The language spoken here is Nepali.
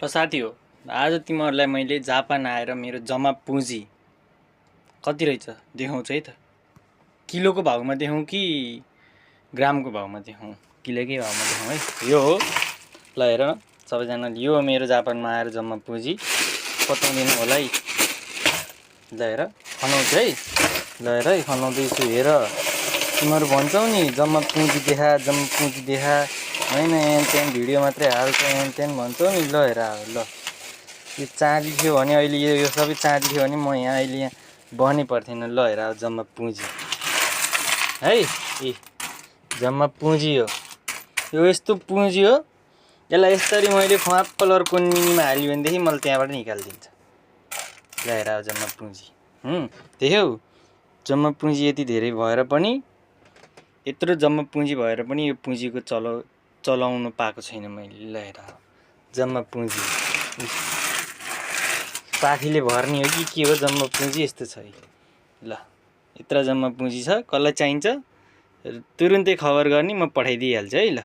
साथी हो, आज तिमीहरूलाई मैले जापान आएर मेरो जम्मा पुँजी कति रहेछ देखाउँछु है त। किलोको भाउमा देखाउँ कि ग्रामको भाउमा देखाउँ? किलोकै भाउमा देखाउँ है। यो हो, ल हेर न सबैजनाले, यो हो मेरो जापानमा आएर जम्मा पुँजी। पत्याउँदैन होला है। ल हेर, खनाउँछु है। ल हेर है, खनाउँदैछु हेर। तिमीहरू भन्छौ नि जम्मा पुँजी देखा, जम्मा पुँजी देखा, होइन एन त्यहाँ भिडियो मात्रै हाल्छ एन त्यहाँ भन्छौ नि। ल हेर ल, यो चाँदी थियो भने अहिले यो सबै चाँदी थियो भने म यहाँ अहिले यहाँ बहनै पर्थेन। ल हेर जम्मा पुँजी है, ए जम्मा पुँजी हो यो, यस्तो पुँजी हो। यसलाई यसरी मैले फाँप कलर कुन्नीमा हाल्यो भनेदेखि मलाई त्यहाँबाट निकालिदिन्छ। ल हेर जम्मा पुँजी, देख्यौ जम्मा पुँजी यति धेरै भएर पनि, यत्रो जम्मा पुँजी भएर पनि यो पुँजीको चलाउनु पाएको छैन मैले। ल हेर जम्मा पुँजी, पाखीले भर्ने हो कि के हो जम्मा पुँजी, यस्तो छ है। ल यत्र जम्मा पुँजी छ, कसलाई चाहिन्छ तुरुन्तै खबर गर्ने, म पठाइदिइहाल्छु है। ल